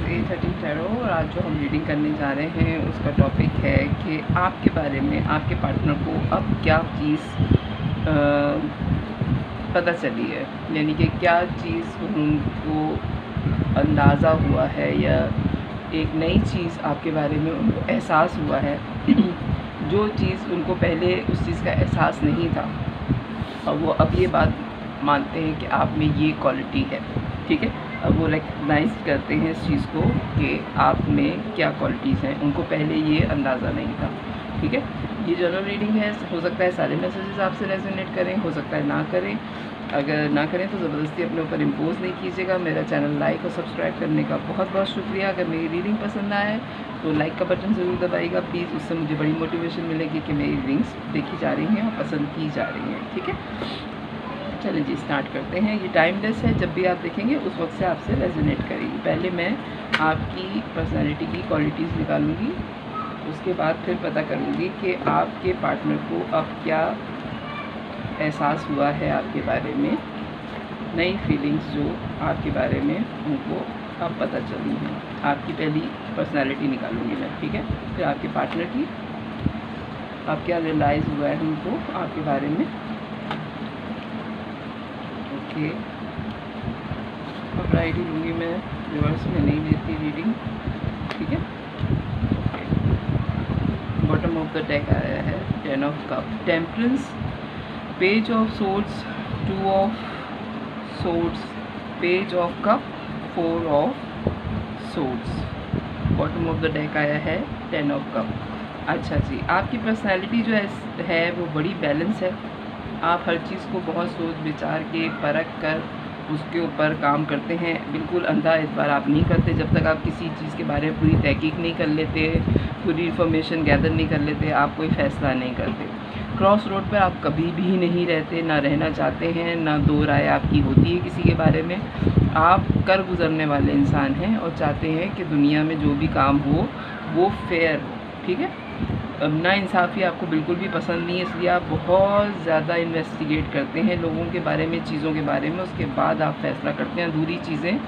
A13 tarot और आज जो हम रीडिंग करने जा रहे हैं उसका टॉपिक है कि आपके बारे में आपके पार्टनर को अब क्या चीज़ पता चली है, यानी कि क्या चीज़ उनको अंदाज़ा हुआ है या एक नई चीज़ आपके बारे में उनको एहसास हुआ है जो चीज़ उनको पहले उस चीज़ का एहसास नहीं था और वो अब ये बात मानते हैं कि आप में ये क्वालिटी है। ठीक है, अब वो रिकग्नाइज करते हैं इस चीज़ को कि आप में क्या क्वालिटीज़ हैं, उनको पहले ये अंदाज़ा नहीं था। ठीक है, ये जनरल रीडिंग है, हो सकता है सारे मैसेजेस आपसे रेजोनेट करें, हो सकता है ना करें। अगर ना करें तो ज़बरदस्ती अपने ऊपर इम्पोज नहीं कीजिएगा। मेरा चैनल लाइक और सब्सक्राइब करने का बहुत बहुत शुक्रिया। अगर मेरी रीडिंग पसंद आए तो लाइक का बटन ज़रूर दबाइएगा प्लीज़, उससे मुझे बड़ी मोटिवेशन मिलेगी कि मेरी रीडिंग्स देखी जा रही हैं और पसंद की जा रही हैं। ठीक है, चलिए जी स्टार्ट करते हैं। ये टाइमलेस है, जब भी आप देखेंगे उस वक्त से आपसे रेजोनेट करेगी। पहले मैं आपकी पर्सनालिटी की क्वालिटीज़ निकालूंगी, उसके बाद फिर पता करूंगी कि आपके पार्टनर को अब क्या एहसास हुआ है आपके बारे में, नई फीलिंग्स जो आपके बारे में उनको अब पता चली हैं। आपकी पहली पर्सनालिटी निकालूंगी मैं, ठीक है, फिर आपके पार्टनर की अब क्या रियलाइज़ हुआ है उनको आपके बारे में। ओके, अब राइट ही लूँगी मैं, रिवर्स में नहीं लेती रीडिंग। ठीक है, बॉटम ऑफ द डेक आया है 10 of cup, temperance, page of swords, 2 of swords, page of cup, 4 of swords. Bottom of the deck आया है 10 ऑफ कप। अच्छा जी, आपकी पर्सनैलिटी जो है वो बड़ी बैलेंस है। आप हर चीज़ को बहुत सोच विचार के परख कर उसके ऊपर काम करते हैं। बिल्कुल अंधा एतबार आप नहीं करते जब तक आप किसी चीज़ के बारे में पूरी तहकीक नहीं कर लेते, पूरी इन्फॉर्मेशन गैदर नहीं कर लेते, आप कोई फ़ैसला नहीं करते। क्रॉस रोड पर आप कभी भी नहीं रहते, ना रहना चाहते हैं, ना दो राय आपकी होती है किसी के बारे में। आप कर गुज़रने वाले इंसान हैं और चाहते हैं कि दुनिया में जो भी काम हो वो फेयर हो। ठीक है, ना इंसाफ़ी आपको बिल्कुल भी पसंद नहीं है, इसलिए आप बहुत ज़्यादा इन्वेस्टिगेट करते हैं लोगों के बारे में, चीज़ों के बारे में, उसके बाद आप फ़ैसला करते हैं। अधूरी चीज़ें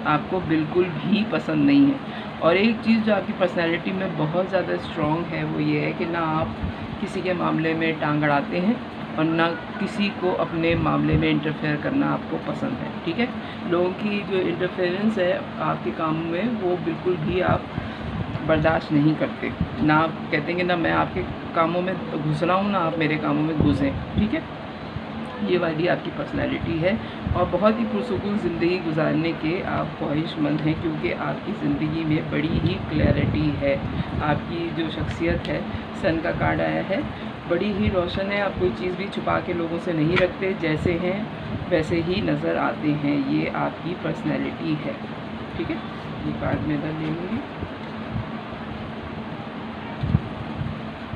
आपको बिल्कुल भी पसंद नहीं है। और एक चीज़ जो आपकी पर्सनैलिटी में बहुत ज़्यादा स्ट्रॉन्ग है वो ये है कि ना आप किसी के मामले में टांग अड़ाते हैं और ना किसी को अपने मामले में इंटरफेयर करना आपको पसंद है। ठीक है, लोगों की जो इंटरफेरेंस है आपके कामों में वो बिल्कुल भी आप बर्दाश्त नहीं करते। ना आप कहते हैं कि ना मैं आपके कामों में घुस रहा हूँ, ना आप मेरे कामों में घुसें। ठीक है, ये वाली आपकी पर्सनैलिटी है और बहुत ही पुरसुकून ज़िंदगी गुजारने के आप ख्वाहिशमंद हैं क्योंकि आपकी ज़िंदगी में बड़ी ही क्लैरिटी है। आपकी जो शख्सियत है, सन का कार्ड आया है, बड़ी ही रोशन है। आप कोई चीज़ भी छुपा के लोगों से नहीं रखते, जैसे हैं वैसे ही नज़र आते हैं। ये आपकी पर्सनैलिटी है। ठीक है, ये कार्ड में इधर लेंगे,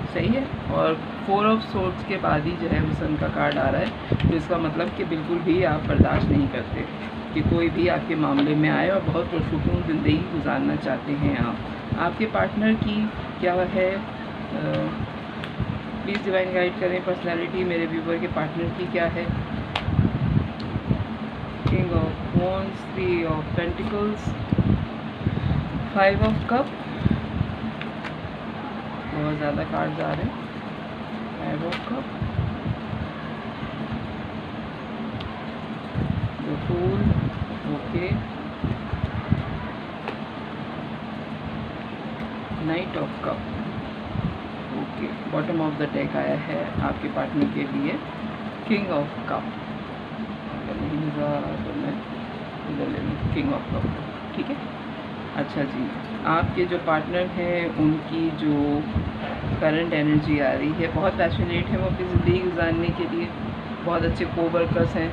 सही है। और 4 ऑफ सोर्ड्स के बाद ही जो है वो सन का कार्ड आ रहा है, तो इसका मतलब कि बिल्कुल भी आप बर्दाश्त नहीं करते कि कोई भी आपके मामले में आए और बहुत पुरसुकून ज़िंदगी गुजारना चाहते हैं आप। आपके पार्टनर की क्या है, प्लीज़ डिवाइन गाइड करें पर्सनैलिटी मेरे व्यूवर के पार्टनर की क्या है। King of wands, 3 of pentacles, 5 of cup, बहुत ज़्यादा कार्ड्स आ रहे हैं, 5 of cup, the fool, okay, knight of cup, okay. Bottom of the deck आया है आपके पार्टनर के लिए किंग ऑफ कप। अगर नहीं नज़र तो मैं इधर ले लूँ किंग ऑफ कप। ठीक है, अच्छा जी, आपके जो पार्टनर हैं उनकी जो करंट एनर्जी आ रही है, बहुत पैशनेट है वो अपनी ज़िंदगी गुजारने के लिए, बहुत अच्छे कोवर्कर्स हैं,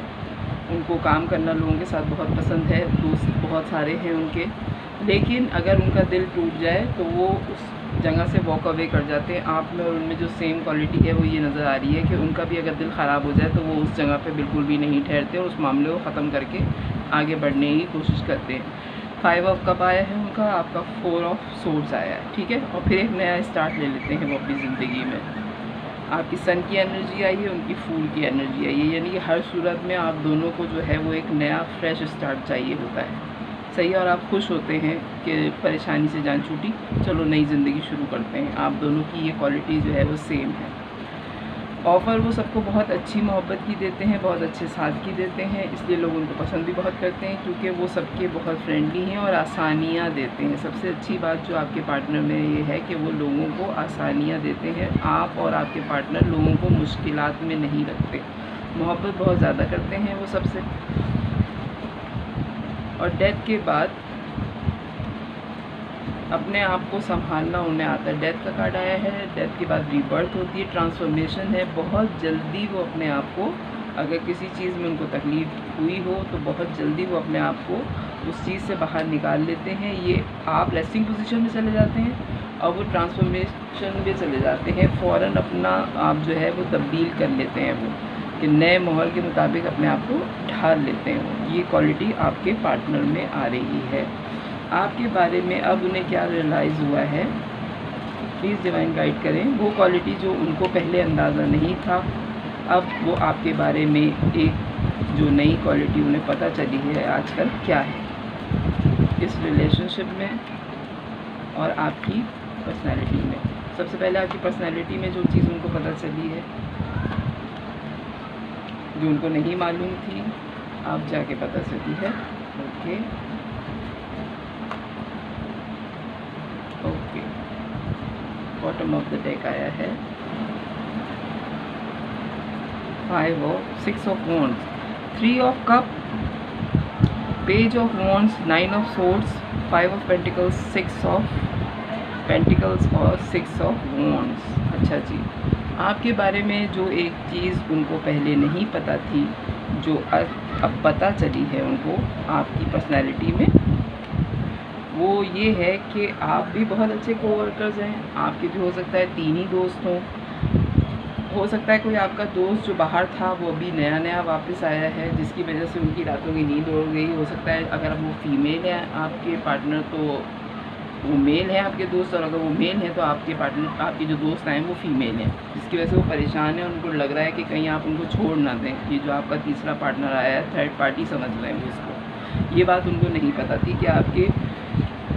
उनको काम करना लोगों के साथ बहुत पसंद है, दोस्त बहुत सारे हैं उनके। लेकिन अगर उनका दिल टूट जाए तो वो उस जगह से वॉक अवे कर जाते हैं। आप में और उनमें जो सेम क्वालिटी है वो ये नज़र आ रही है कि उनका भी अगर दिल ख़राब हो जाए तो वो उस जगह पे बिल्कुल भी नहीं ठहरते और उस मामले को ख़त्म करके आगे बढ़ने की कोशिश करते हैं। 5 ऑफ कप आया है उनका, आपका 4 ऑफ सोर्ड्स आया है। ठीक है, और फिर एक नया स्टार्ट ले लेते हैं वो अपनी ज़िंदगी में। आपकी सन की एनर्जी आई है, उनकी फूल की एनर्जी आई है, यानी कि हर सूरत में आप दोनों को जो है वो एक नया फ्रेश स्टार्ट चाहिए होता है। सही है, और आप खुश होते हैं कि परेशानी से जान छूटी, चलो नई ज़िंदगी शुरू करते हैं। आप दोनों की ये क्वालिटी जो है वो सेम है। ऑफ़र वो सबको बहुत अच्छी मोहब्बत की देते हैं, बहुत अच्छे साथ की देते हैं, इसलिए लोग उनको पसंद भी बहुत करते हैं, क्योंकि वो सबके बहुत फ्रेंडली हैं और आसानियाँ देते हैं। सबसे अच्छी बात जो आपके पार्टनर में ये है कि वो लोगों को आसानियाँ देते हैं। आप और आपके पार्टनर लोगों को मुश्किलात में नहीं रखते, मोहब्बत बहुत ज़्यादा करते हैं वो सबसे। और डेथ के बाद अपने आप को संभालना उन्हें आता है। डेथ का कार्ड आया है, डेथ के बाद रीबर्थ होती है, ट्रांसफॉर्मेशन है। बहुत जल्दी वो अपने आप को, अगर किसी चीज़ में उनको तकलीफ़ हुई हो तो बहुत जल्दी वो अपने आप को उस चीज़ से बाहर निकाल लेते हैं। ये आप रेस्टिंग पोजीशन में चले जाते हैं और वो ट्रांसफॉर्मेशन में चले जाते हैं। फ़ौरन अपना आप जो है वो तब्दील कर लेते हैं, वो कि नए माहौल के मुताबिक अपने आप को ढाल लेते हैं। ये क्वालिटी आपके पार्टनर में आ रही है। आपके बारे में अब उन्हें क्या रियलाइज़ हुआ है, प्लीज़ डिवाइन गाइड करें। वो क्वालिटी जो उनको पहले अंदाज़ा नहीं था, अब वो आपके बारे में एक जो नई क्वालिटी उन्हें पता चली है आजकल क्या है इस रिलेशनशिप में और आपकी पर्सनैलिटी में। सबसे पहले आपकी पर्सनैलिटी में जो चीज़ उनको पता चली है, जो उनको नहीं मालूम थी, आप जाके पता चली है। Okay okay, bottom of the deck आया है 6 of wands, 3 of cup, page of wands, 9 of swords, 5 of pentacles, 6 of pentacles और 6 ऑफ वॉन्ड्स। अच्छा जी, आपके बारे में जो एक चीज़ उनको पहले नहीं पता थी, जो अब पता चली है उनको आपकी पर्सनैलिटी में, वो ये है कि आप भी बहुत अच्छे कोवर्कर्स हैं। आपके भी हो सकता है 3 ही दोस्त हों, हो सकता है कोई आपका दोस्त जो बाहर था वो अभी नया नया वापस आया है, जिसकी वजह से उनकी रातों की नींद उड़ गई। हो सकता है अगर वो फीमेल है आपके पार्टनर तो वो मेल है आपके दोस्त, और अगर वो मेल है तो आपके पार्टनर, आपके जो दोस्त आए हैं वो फीमेल हैं, जिसकी वजह से वो परेशान है। उनको लग रहा है कि कहीं आप उनको छोड़ ना दें। ये जो आपका तीसरा पार्टनर आया है, थर्ड पार्टी समझ रहे हैं वो इसको। ये बात उनको नहीं पता थी कि आपके,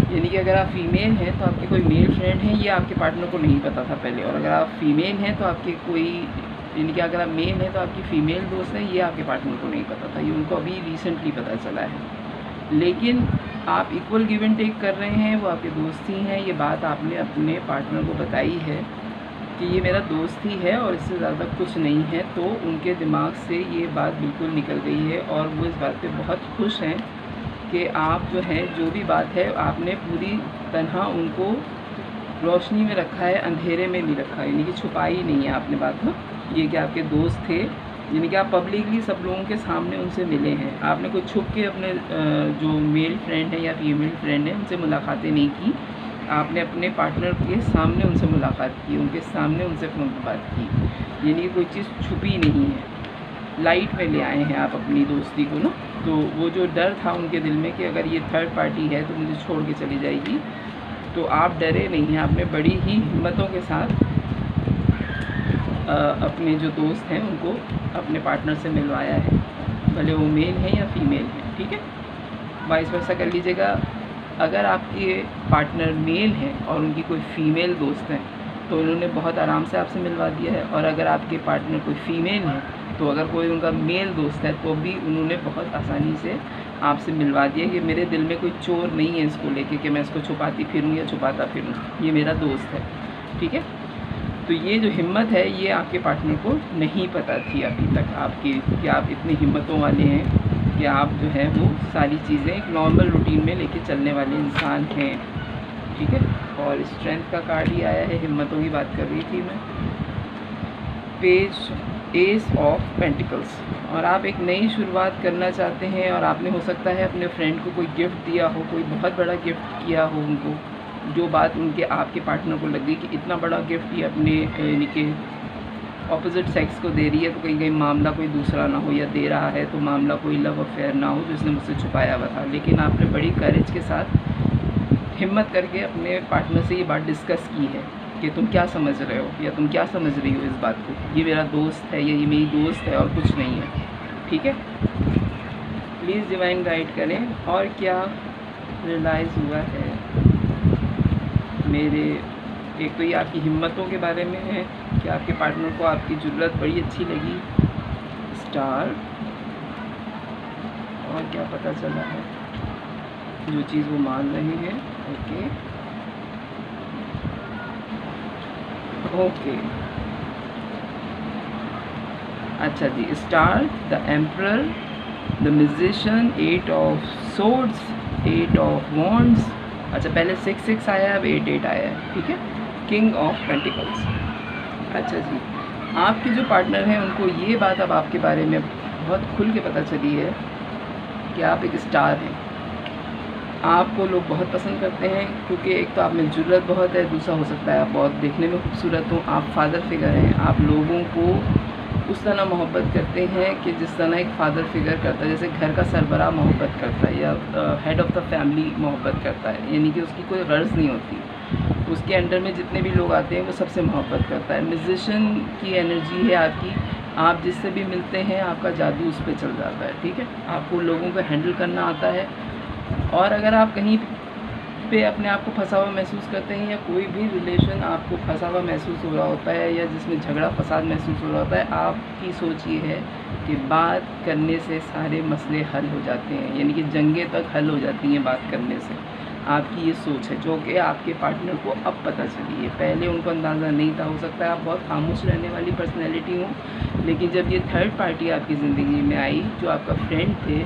यानी कि अगर आप फीमेल हैं तो आपके कोई मेल फ्रेंड हैं, ये आपके पार्टनर को नहीं पता था पहले। और अगर आप फीमेल हैं तो आपके कोई, यानी कि अगर आप मेल हैं तो आपकी फ़ीमेल दोस्त है, ये आपके पार्टनर को नहीं पता था। ये उनको अभी रिसेंटली पता चला है। लेकिन आप इक्वल गिव एंड टेक कर रहे हैं, वो आपके दोस्त ही हैं। ये बात आपने अपने पार्टनर को बताई है कि ये मेरा दोस्त ही है और इससे ज़्यादा कुछ नहीं है, तो उनके दिमाग से ये बात बिल्कुल निकल गई है और वो इस बात पे बहुत खुश हैं कि आप जो है, जो भी बात है, आपने पूरी तरह उनको रोशनी में रखा है, अंधेरे में नहीं रखा, यानी कि छुपाई नहीं है आपने बात ना। ये कि आपके दोस्त थे, यानी कि आप पब्लिकली सब लोगों के सामने उनसे मिले हैं। आपने कोई छुप के अपने जो मेल फ्रेंड है या फीमेल फ्रेंड है उनसे मुलाकातें नहीं की, आपने अपने पार्टनर के सामने उनसे मुलाकात की, उनके सामने उनसे फ़ोन पर बात की, यानी कि कोई चीज़ छुपी नहीं है। लाइट में ले आए हैं आप अपनी दोस्ती को ना। तो वो जो डर था उनके दिल में कि अगर ये थर्ड पार्टी है तो मुझे छोड़ के चली जाएगी, तो आप डरे नहीं हैं। आपने बड़ी ही हिम्मतों के साथ अपने जो दोस्त हैं उनको अपने पार्टनर से मिलवाया है, भले वो मेल हैं या फीमेल हैं, ठीक है। वाइस वर्सा कर लीजिएगा। अगर आपके पार्टनर मेल हैं और उनकी कोई फ़ीमेल दोस्त है तो उन्होंने बहुत आराम से आपसे मिलवा दिया है, और अगर आपके पार्टनर कोई फ़ीमेल है तो अगर कोई उनका मेल दोस्त है तो भी उन्होंने बहुत आसानी से आपसे मिलवा दिया कि मेरे दिल में कोई चोर नहीं है इसको लेके कि मैं इसको छुपाती फिरूँ या छुपाता फिरूँ, ये मेरा दोस्त है, ठीक है। तो ये जो हिम्मत है ये आपके पार्टनर को नहीं पता थी अभी तक आपकी, कि आप इतनी हिम्मतों वाले हैं कि आप जो है वो सारी चीज़ें एक नॉर्मल रूटीन में लेके चलने वाले इंसान हैं, ठीक है। और स्ट्रेंथ का कार्ड ही आया है, हिम्मतों की बात कर रही थी मैं। पेज एस ऑफ पेंटिकल्स, और आप एक नई शुरुआत करना चाहते हैं और आपने हो सकता है अपने फ्रेंड को कोई गिफ्ट दिया हो, कोई बहुत बड़ा गिफ्ट किया हो उनको, जो बात उनके आपके पार्टनर को लगी कि इतना बड़ा गिफ्ट ये अपने यानी कि ऑपोजिट सेक्स को दे रही है, तो कहीं कहीं मामला कोई दूसरा ना हो, या दे रहा है तो मामला कोई लव अफेयर ना हो जो इसने मुझसे छुपाया हुआ था। लेकिन आपने बड़ी करेज के साथ हिम्मत करके अपने पार्टनर से ये बात डिस्कस की है कि तुम क्या समझ रहे हो या तुम क्या समझ रही हो इस बात को, ये मेरा दोस्त है या ये मेरी दोस्त है और कुछ नहीं है, ठीक है। प्लीज़ डिवाइन गाइड करें और क्या रियलाइज़ हुआ है मेरे, एक तो ये आपकी हिम्मतों के बारे में है कि आपके पार्टनर को आपकी ज़रूरत बड़ी अच्छी लगी, स्टार। और क्या पता चला है, जो चीज़ वो मान रहे हैं। ओके अच्छा जी, star, the emperor, the musician, 8 of swords, 8 of wands. अच्छा पहले 6 आया है, अब 8 आया है, ठीक है। King of pentacles. अच्छा जी, आपके जो पार्टनर हैं उनको ये बात अब आपके बारे में बहुत खुल के पता चली है कि आप एक स्टार हैं। आपको लोग बहुत पसंद करते हैं क्योंकि एक तो आप में ज़रूरत बहुत है, दूसरा हो सकता है आप बहुत देखने में खूबसूरत हो, आप फादर फिगर हैं। आप लोगों को उस तरह मोहब्बत करते हैं कि जिस तरह एक फ़ादर फिगर करता है, जैसे घर का सरबराह मोहब्बत करता है या हेड ऑफ़ द फैमिली मोहब्बत करता है, यानी कि उसकी कोई गर्ज नहीं होती, उसके अंडर में जितने भी लोग आते हैं वो सबसे मोहब्बत करता है। म्यूजिशियन की एनर्जी है आपकी, आप जिससे भी मिलते हैं आपका जादू उस पर चल जाता है, ठीक है। आपको लोगों को हैंडल करना आता है, और अगर आप कहीं पे अपने आप को फंसा हुआ महसूस करते हैं या कोई भी रिलेशन आपको फंसा हुआ महसूस हो रहा होता है या जिसमें झगड़ा फसाद महसूस हो रहा होता है, आपकी सोच ये है कि बात करने से सारे मसले हल हो जाते हैं, यानी कि जंगें तक हल हो जाती हैं बात करने से। आपकी ये सोच है जो कि आपके पार्टनर को अब पता चली है, पहले उनको अंदाज़ा नहीं था। हो सकता है आप बहुत खामोश रहने वाली पर्सनैलिटी हो, लेकिन जब ये थर्ड पार्टी आपकी ज़िंदगी में आई, जो आपका फ्रेंड थे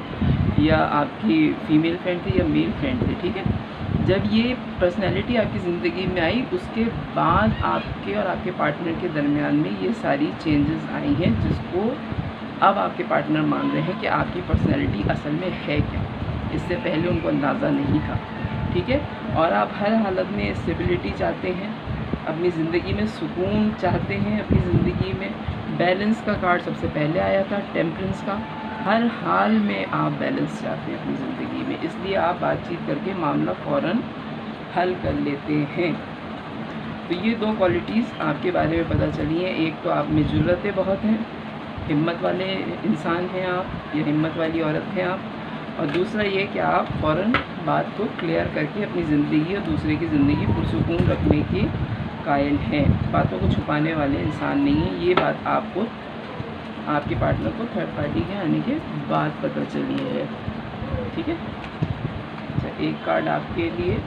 या आपकी फ़ीमेल फ्रेंड थी या मेल फ्रेंड थे, ठीक है, जब ये पर्सनैलिटी आपकी ज़िंदगी में आई उसके बाद आपके और आपके पार्टनर के दरमियान में ये सारी चेंजेस आई हैं, जिसको अब आपके पार्टनर मान रहे हैं कि आपकी पर्सनैलिटी असल में है क्या। इससे पहले उनको अंदाज़ा नहीं था, ठीक है। और आप हर हालत में स्टेबिलिटी चाहते हैं, अपनी ज़िंदगी में सुकून चाहते हैं, अपनी ज़िंदगी में बैलेंस का कार्ड सबसे पहले आया था, टेम्परेंस का। हर हाल में आप बैलेंस चाहते हैं अपनी ज़िंदगी में, इसलिए आप बातचीत करके मामला फ़ौरन हल कर लेते हैं। तो ये दो क्वालिटीज़ आपके बारे में पता चली हैं। एक तो आप में ज़रूरतें बहुत हैं, हिम्मत वाले इंसान हैं आप या हिम्मत वाली औरत हैं आप, और दूसरा ये कि आप फ़ौरन बात को क्लियर करके अपनी ज़िंदगी और दूसरे की ज़िंदगी पुरसुकून रखने के कायल हैं, बातों को छुपाने वाले इंसान नहीं हैं। ये बात आपको आपके पार्टनर को थर्ड पार्टी के आने के बाद पता चली है, ठीक है। अच्छा, एक कार्ड आपके लिए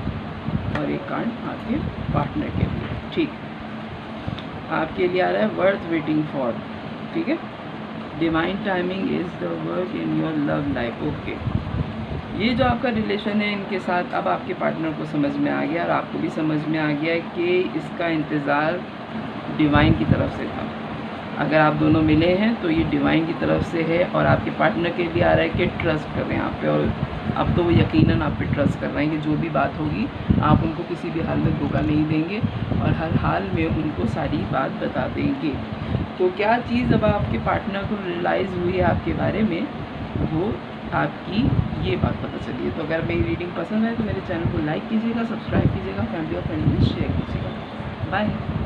और एक कार्ड आपके पार्टनर के लिए, ठीक। आपके लिए आ रहा है वर्थ वेटिंग फॉर, ठीक है। Divine timing is the work in your love life. Okay, ये जो आपका रिलेशन है इनके साथ, अब आपके पार्टनर को समझ में आ गया और आपको भी समझ में आ गया कि इसका इंतज़ार डिवाइन की तरफ से था। अगर आप दोनों मिले हैं तो ये डिवाइन की तरफ से है, और आपके पार्टनर के लिए आ रहा है कि ट्रस्ट कर रहे हैं आप पे, और अब तो वो यकीनन आप पे ट्रस्ट कर रहे हैं कि जो भी बात होगी आप उनको किसी भी हाल में धोखा नहीं देंगे और हर हाल में उनको सारी बात बता देंगे। तो क्या चीज़ अब आपके पार्टनर को रियलाइज़ हुई है आपके बारे में, वो आपकी ये बात पता चली है। तो अगर मेरी रीडिंग पसंद है तो मेरे चैनल को लाइक कीजिएगा, सब्सक्राइब कीजिएगा, फैमिली और फ्रेंड्स में शेयर कीजिएगा। बाय।